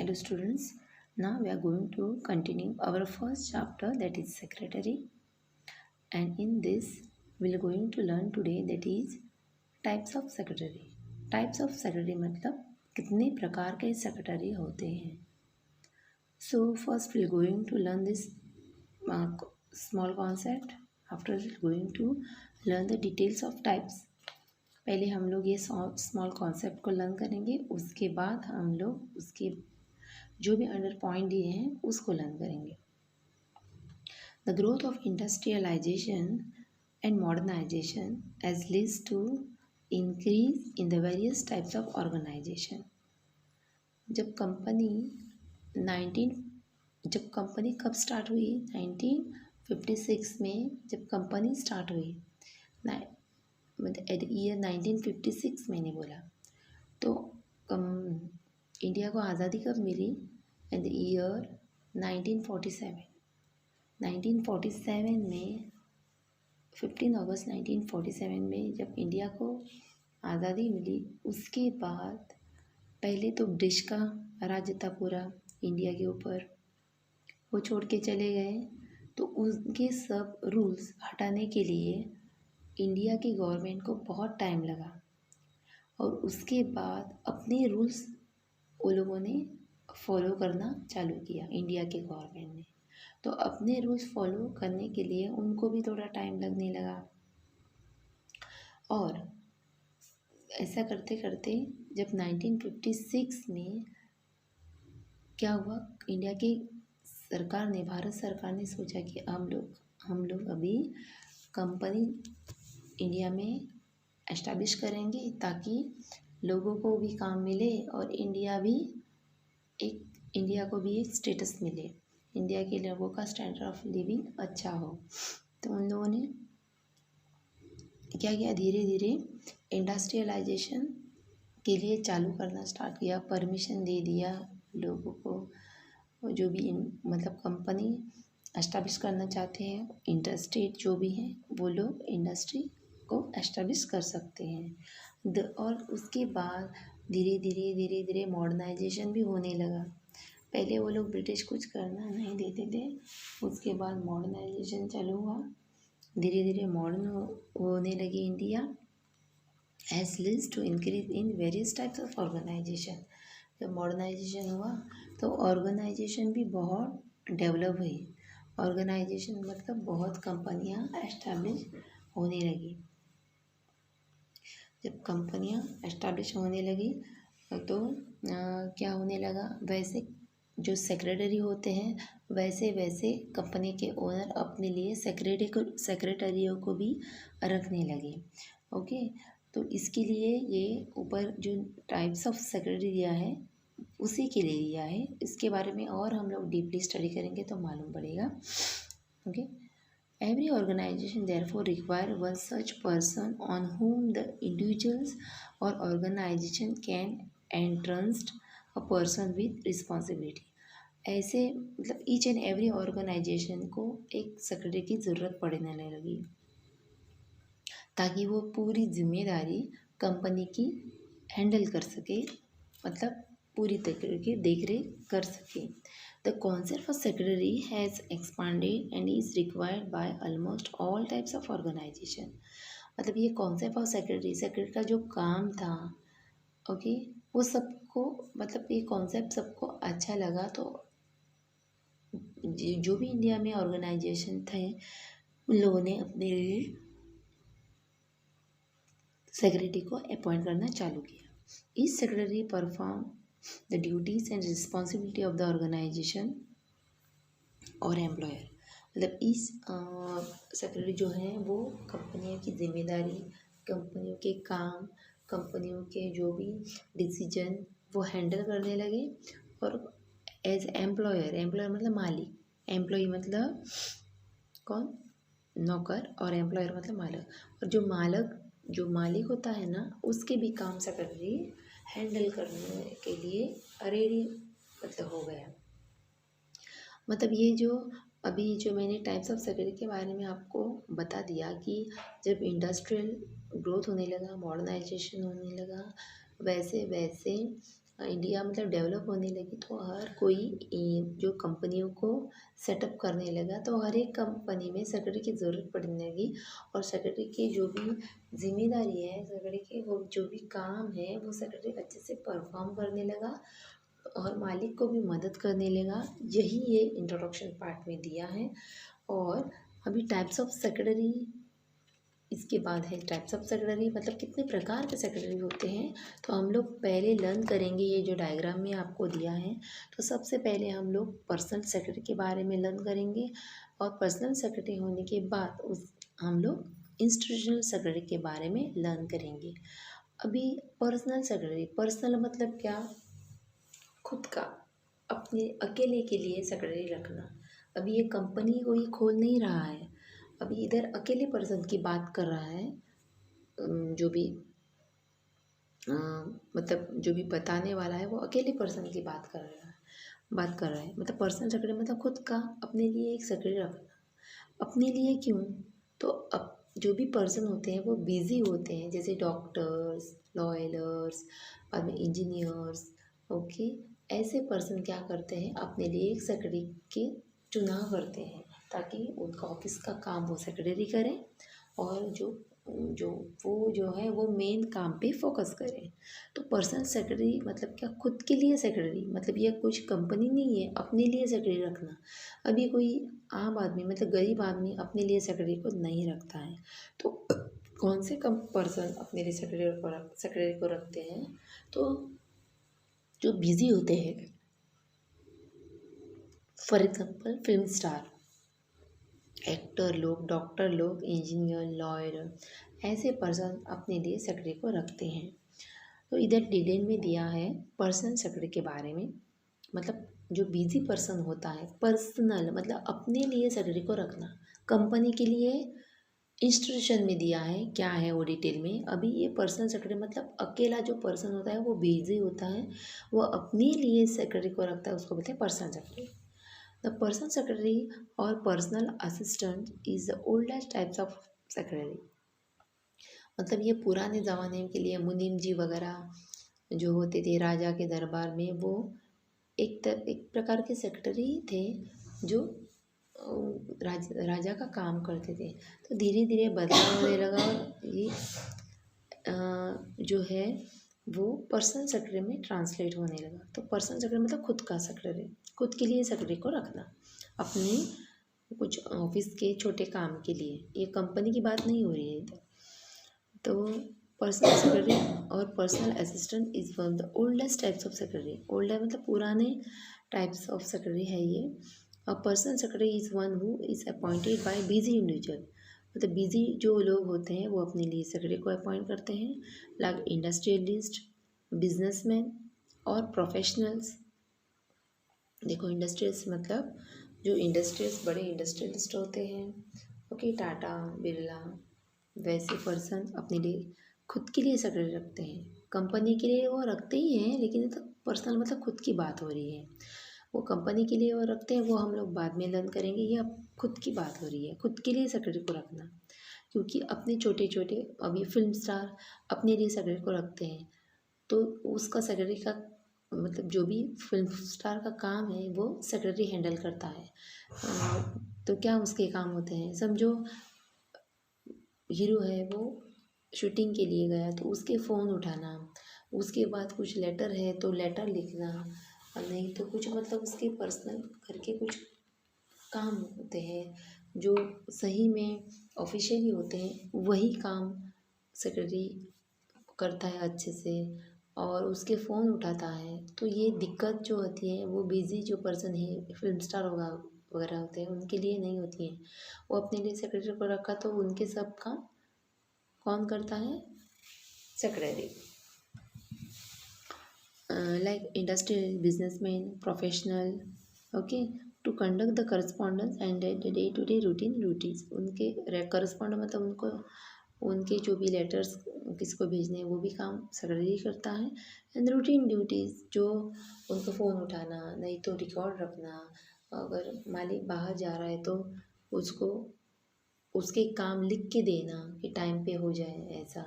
Hello students, now we are going to continue our first chapter, that is secretary, and in this we are going to learn today, that is types of secretary. Types of secretary मतलब कितने प्रकार के secretary होते हैं. So first we are going to learn this small concept. After we are going to learn the details of types. पहले हम लोग ये स्मॉल कॉन्सेप्ट को लर्न करेंगे, उसके बाद हम लोग उसके जो भी अंडर पॉइंट दिए हैं उसको लर्न करेंगे. The growth of industrialisation and modernisation as leads to increase in the various types of organisation. जब कंपनी कब स्टार्ट हुई? 1956 में जब कंपनी स्टार्ट हुई, मतलब ईयर 1956 मैंने बोला. तो इंडिया को आज़ादी कब मिली? In the year 1947. 1947 में 15 अगस्त 1947 में जब इंडिया को आज़ादी मिली, उसके बाद पहले तो ब्रिटिश का राज्य था पूरा इंडिया के ऊपर, वो छोड़ के चले गए. तो उनके सब रूल्स हटाने के लिए इंडिया की गवर्नमेंट को बहुत टाइम लगा, और उसके बाद अपने रूल्स वो लोगों ने फॉलो करना चालू किया. इंडिया के गवर्नमेंट ने तो अपने रूल्स फॉलो करने के लिए उनको भी थोड़ा टाइम लगने लगा, और ऐसा करते करते जब 1956 में क्या हुआ, इंडिया की सरकार ने, भारत सरकार ने सोचा कि हम लोग अभी कंपनी इंडिया में एस्टैब्लिश करेंगे ताकि लोगों को भी काम मिले और इंडिया को भी एक स्टेटस मिले, इंडिया के लोगों का स्टैंडर्ड ऑफ लिविंग अच्छा हो. तो उन लोगों ने क्या किया, धीरे धीरे इंडस्ट्रियलाइजेशन के लिए चालू करना स्टार्ट किया. परमिशन दे दिया लोगों को, जो भी मतलब कंपनी एस्टैब्लिश करना चाहते हैं, इंटरस्टेट जो भी हैं, वो लोग इंडस्ट्री को एस्टैब्लिश कर सकते हैं. और उसके बाद धीरे धीरे मॉडर्नाइजेशन भी होने लगा. पहले वो लोग ब्रिटिश कुछ करना नहीं देते थे, उसके बाद मॉडर्नाइजेशन चालू हुआ. धीरे धीरे मॉडर्न होने लगी India, as leads to increase in various types of organisation. जब मॉडर्नाइजेशन हुआ तो ऑर्गेनाइजेशन भी बहुत डेवलप हुई. ऑर्गेनाइजेशन मतलब बहुत कंपनियां एस्टैब्लिश होने लगी. जब कंपनियां एस्टैब्लिश होने लगी तो क्या होने लगा, वैसे जो सेक्रेटरी होते हैं वैसे कंपनी के ओनर अपने लिए सेक्रेटरियों को भी रखने लगे. ओके, तो इसके लिए ये ऊपर जो टाइप्स ऑफ सेक्रेटरी दिया है उसी के लिए दिया है. इसके बारे में और हम लोग डीपली स्टडी करेंगे तो मालूम पड़ेगा. Okay, every organization therefore require one such person on whom the individuals or organization can entrust a person with responsibility. ऐसे मतलब ईच एंड एवरी ऑर्गेनाइजेशन को एक सेक्रेटरी की ज़रूरत पड़ने लगी, ताकि वो पूरी जिम्मेदारी कंपनी की हैंडल कर सके, मतलब पूरी तरीके की देखरेख कर सके. The concept of secretary has expanded and is required by almost all types of organization. मतलब ये कॉन्सेप्ट ऑफ सेक्रेटरी का जो काम था, ओके, वो सबको, मतलब ये कॉन्सेप्ट सबको अच्छा लगा. तो जो भी इंडिया में ऑर्गेनाइजेशन थे उन लोगों ने अपने लिए सेक्रेटरी को अपॉइंट करना चालू किया. Each secretary perform the duties and responsibility of the organization और एम्प्लॉयर. मतलब इस सेक्रेटरी जो है वो कंपनियों की जिम्मेदारी, कंपनियों के काम, कंपनियों के जो भी डिसीजन वो हैंडल करने लगे. और एज एम्प्लॉयर मतलब मालिक, एम्प्लॉय मतलब कौन, नौकर, और एम्प्लॉयर मतलब मालिक. और जो मालिक होता है ना, उसके भी काम सेक्रेटरी हैंडल करने के लिए रेडी मतलब हो गया. मतलब ये जो अभी जो मैंने टाइप्स ऑफ सेक्रेटरी के बारे में आपको बता दिया कि जब इंडस्ट्रियल ग्रोथ होने लगा, मॉडर्नाइजेशन होने लगा, वैसे इंडिया मतलब डेवलप होने लगी तो हर कोई जो कंपनियों को सेटअप करने लगा, तो हर एक कंपनी में सेक्रेटरी की ज़रूरत पड़ने लगी। और सेक्रेटरी की जो भी जिम्मेदारी है, सेक्रेटरी के वो जो भी काम है, वो सेक्रेटरी अच्छे से परफॉर्म करने लगा और मालिक को भी मदद करने लगा। यही ये इंट्रोडक्शन पार्ट में दिया है। और अभी टाइप्स ऑफ सेक्रेटरी इसके बाद है। टाइप्स ऑफ सेक्रेटरी मतलब कितने प्रकार के सेक्रेटरी होते हैं, तो हम लोग पहले लर्न करेंगे। ये जो डायग्राम में आपको दिया है, तो सबसे पहले हम लोग पर्सनल सेक्रेटरी के बारे में लर्न करेंगे। और पर्सनल सेक्रेटरी होने के बाद हम लोग इंस्टीट्यूशनल सेक्रेटरी के बारे में लर्न करेंगे। अभी पर्सनल सेक्रेटरी, पर्सनल मतलब क्या, खुद का, अपने अकेले के लिए सेक्रेटरी रखना। अभी ये कंपनी कोई खोल नहीं रहा है, अभी इधर अकेले पर्सन की बात कर रहा है। जो भी मतलब जो भी बताने वाला है वो अकेले पर्सन की बात कर रहा है। मतलब पर्सनल सेक्रेटरी मतलब खुद का, अपने लिए एक सेक्रेटरी रखना। अपने लिए क्यों, तो अब जो भी पर्सन होते हैं वो बिजी होते हैं, जैसे डॉक्टर्स, लॉयर्स, बाद में इंजीनियर्स। ओके, ऐसे पर्सन क्या करते हैं, अपने लिए एक सेक्रेटरी के चुनाव करते हैं ताकि उनका ऑफिस का काम वो सेक्रेटरी करें और जो जो वो जो है वो मेन काम पे फोकस करें। तो पर्सनल सेक्रेटरी मतलब क्या, खुद के लिए सेक्रेटरी, मतलब ये कुछ कंपनी नहीं है, अपने लिए सेक्रेटरी रखना। अभी कोई आम आदमी मतलब गरीब आदमी अपने लिए सेक्रेटरी को नहीं रखता है। तो कौन से कम पर्सन अपने लिए सेक्रेटरी को रखते हैं, तो जो बिजी होते हैं। For example film star, actor लोग, डॉक्टर लोग, इंजीनियर, लॉयर, ऐसे पर्सन अपने लिए सेक्रेटरी को रखते हैं। तो इधर डिटेल में दिया है पर्सनल सेक्रेटरी के बारे में। मतलब जो बिजी पर्सन होता है, पर्सनल मतलब अपने लिए सेक्रेटरी को रखना। कंपनी के लिए इंस्टीट्यूशन में दिया है क्या है वो डिटेल में। अभी ये पर्सनल सेक्रेटरी मतलब अकेला जो पर्सन होता है वो बिजी होता है, वो अपने लिए सेक्रेटरी को रखता है, उसको बोलते हैं personal secretary. The personal secretary or personal assistant is the oldest types of secretary। मतलब ये पुराने ज़माने के लिए मुनीम जी वगैरह जो होते थे राजा के दरबार में, वो एक प्रकार के सेक्रेटरी थे जो राजा का काम करते थे। तो धीरे धीरे बदलाव होने लगा और ये जो है वो पर्सनल सेक्रेटरी में ट्रांसलेट होने लगा। तो पर्सनल सेक्रेटरी मतलब खुद का सेक्रेटरी, खुद के लिए सेक्रेटरी को रखना, अपने कुछ ऑफिस के छोटे काम के लिए। ये कंपनी की बात नहीं हो रही है इधर। तो पर्सनल सेक्रेटरी और personal assistant is one of the oldest types of secretary. Old है मतलब पुराने टाइप्स ऑफ सेक्रेटरी है ये। और personal secretary is one who is appointed by busy individual. मतलब बिजी जो लोग होते हैं वो अपने लिए सेक्रेटरी को अपॉइंट करते हैं, लाइक इंडस्ट्रियलिस्ट, बिजनेसमैन और प्रोफेशनल्स। देखो इंडस्ट्रियलिस्ट मतलब जो इंडस्ट्रियलिस्ट बड़े इंडस्ट्रियलिस्ट होते हैं, ओके, टाटा, बिरला, वैसे पर्सन अपने लिए खुद के लिए सेक्रेटरी रखते हैं। कंपनी के लिए वो रखते ही हैं, लेकिन ये तो पर्सनल मतलब खुद की बात हो रही है। वो कंपनी के लिए वो रखते हैं, वो हम लोग बाद में लर्न करेंगे। ये अब खुद की बात हो रही है, खुद के लिए सेक्रेटरी को रखना। क्योंकि अपने छोटे छोटे अभी फिल्म स्टार अपने लिए सेक्रेटरी को रखते हैं, तो उसका सेक्रेटरी का मतलब जो भी फिल्म स्टार का काम है वो सेक्रेटरी हैंडल करता है। तो क्या उसके काम होते हैं, समझो हीरो है, वो शूटिंग के लिए गया तो उसके फ़ोन उठाना, उसके बाद कुछ लेटर है तो लेटर लिखना, और नहीं तो कुछ मतलब उसके पर्सनल घर के कुछ काम होते हैं जो सही में ऑफिशियली होते हैं, वही काम सेक्रेटरी करता है अच्छे से और उसके फ़ोन उठाता है। तो ये दिक्कत जो होती है वो बिज़ी जो पर्सन है, फिल्म स्टार होगा वगैरह होते हैं, उनके लिए नहीं होती है। वो अपने लिए सेक्रेटरी को रखा तो उनके सब काम कौन करता है, secretary. Like industrial, businessman, professional, okay, to conduct the correspondence and day to day routine duties. उनके करस्पॉन्ड मतलब उनको उनके जो भी लेटर्स किसको भेजने हैं वो भी काम सेक्रेटरी करता है। एंड रूटीन ड्यूटीज़ जो उनको फ़ोन उठाना, नहीं तो रिकॉर्ड रखना, अगर मालिक बाहर जा रहा है तो उसको उसके काम लिख के देना कि टाइम पे हो जाए, ऐसा।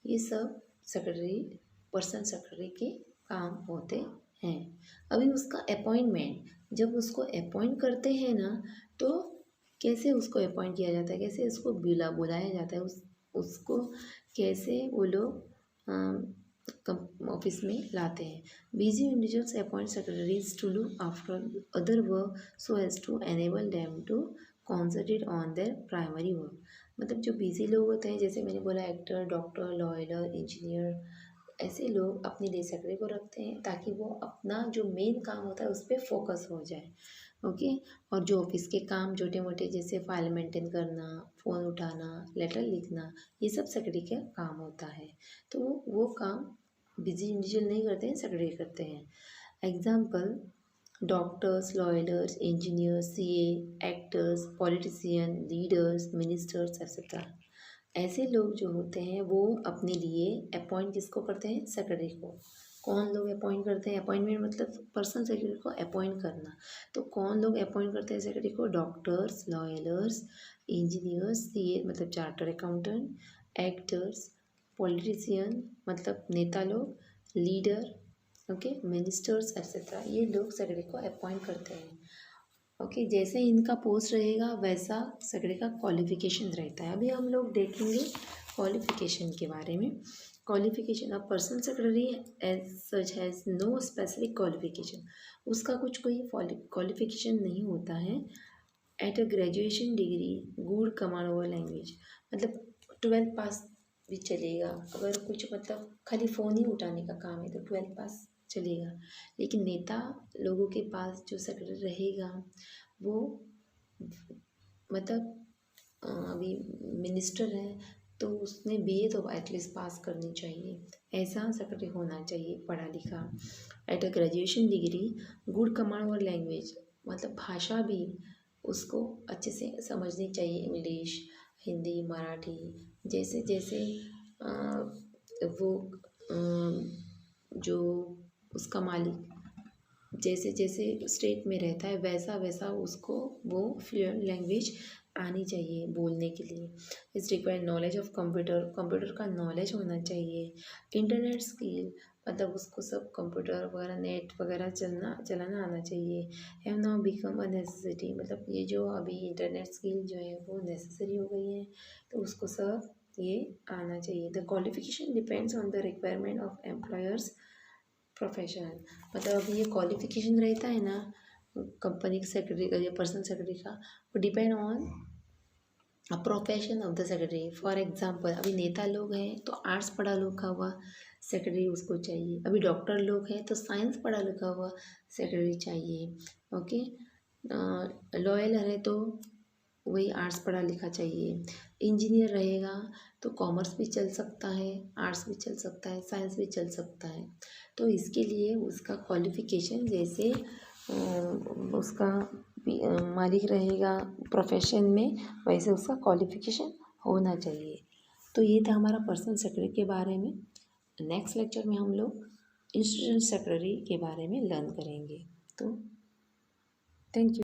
ये सब सेक्रेटरी, पर्सनल सेक्रेटरी के काम होते हैं। अभी उसका अपॉइंटमेंट, जब उसको अपॉइंट करते हैं ना, तो कैसे उसको अपॉइंट किया जाता है, कैसे उसको बुलाया जाता है, उसको कैसे वो लोग ऑफिस में लाते हैं। Busy individuals appoint secretaries to look after other work so as to enable them to concentrate on their primary work. मतलब जो बिजी लोग होते हैं, जैसे मैंने बोला एक्टर, डॉक्टर, लॉयर, इंजीनियर, ऐसे लोग अपनी डे सेक्रेटरी को रखते हैं ताकि वो अपना जो मेन काम होता है उस पर फोकस हो जाए। ओके। और जो ऑफिस के काम छोटे मोटे जैसे फाइल मेंटेन करना, फ़ोन उठाना, लेटर लिखना, ये सब सेक्रेटरी का काम होता है। तो वो काम बिजी इंडिविजुअल नहीं करते हैं, सेक्रेटरी करते हैं। Example, doctors, lawyers, engineers, CA, actors, politician, leaders, ministers etcetera. ऐसे लोग जो होते हैं वो अपने लिए अपॉइंट किसको करते हैं, सेक्रेटरी को। कौन लोग अपॉइंट करते हैं, अपॉइंटमेंट मतलब पर्सनल सेक्रेटरी को अपॉइंट करना। तो कौन लोग अपॉइंट करते हैं सेक्रेटरी को, डॉक्टर्स, लॉयर्स, इंजीनियर्स, सीए मतलब चार्टर अकाउंटेंट, एक्टर्स, पॉलिटिशियन मतलब नेता लोग, लीडर, ओके, मिनिस्टर्स एक्सेट्रा, ये लोग सेक्रेटरी को अपॉइंट करते हैं। ओके, जैसे इनका पोस्ट रहेगा वैसा सेक्रेटरी का क्वालिफिकेशन रहता है। अभी हम लोग देखेंगे क्वालिफिकेशन के बारे में। Qualification, a personal secretary as such has no specific qualification. उसका कुछ कोई क्वालिफिकेशन नहीं होता है। At a graduation degree, good command over language, मतलब 12th पास भी चलेगा। अगर कुछ मतलब खाली फ़ोन ही उठाने का काम है तो 12th पास चलेगा। लेकिन नेता लोगों के पास जो सेक्रेटरी रहेगा वो मतलब अभी मिनिस्टर है तो उसने बीए तो एटलीस्ट पास करनी चाहिए। ऐसा सेक्रेटरी होना चाहिए, पढ़ा लिखा। Eight a graduation degree, good command और लैंग्वेज, मतलब भाषा भी उसको अच्छे से समझनी चाहिए, इंग्लिश, हिंदी, मराठी, जैसे जैसे वो जो उसका मालिक जैसे जैसे स्टेट में रहता है वैसा वैसा उसको वो फ्लुएंट लैंग्वेज आनी चाहिए बोलने के लिए। इस required knowledge of computer, computer का नॉलेज होना चाहिए। इंटरनेट स्किल, मतलब उसको सब कंप्यूटर वगैरह, नेट वगैरह चलाना आना चाहिए। Have now become a necessity, मतलब ये जो अभी इंटरनेट स्किल जो है वो नेसेसरी हो गई है, तो उसको सब ये आना चाहिए। The qualification depends on the requirement of employers professional, मतलब अभी ये क्वालिफिकेशन रहता है ना कंपनी के सेक्रेटरी का या पर्सनल सेक्रेटरी का, वो depend on profession of the secretary. For example, अभी नेता लोग हैं तो आर्ट्स पढ़ा लिखा हुआ सेक्रेटरी उसको चाहिए। अभी डॉक्टर लोग हैं तो साइंस पढ़ा लिखा हुआ सेक्रेटरी चाहिए। ओके। लॉयर है तो वही आर्ट्स पढ़ा लिखा चाहिए। इंजीनियर रहेगा तो कॉमर्स भी चल सकता है, आर्ट्स भी चल सकता है, साइंस भी चल सकता है। तो इसके लिए उसका क्वालिफ़िकेशन जैसे उसका मालिक रहेगा प्रोफेशन में वैसे उसका क्वालिफ़िकेशन होना चाहिए। तो ये था हमारा पर्सनल सेक्रेटरी के बारे में। नेक्स्ट लेक्चर में हम लोग इंस्टीट्यूशन सेक्रेटरी के बारे में लर्न करेंगे। तो थैंक यू।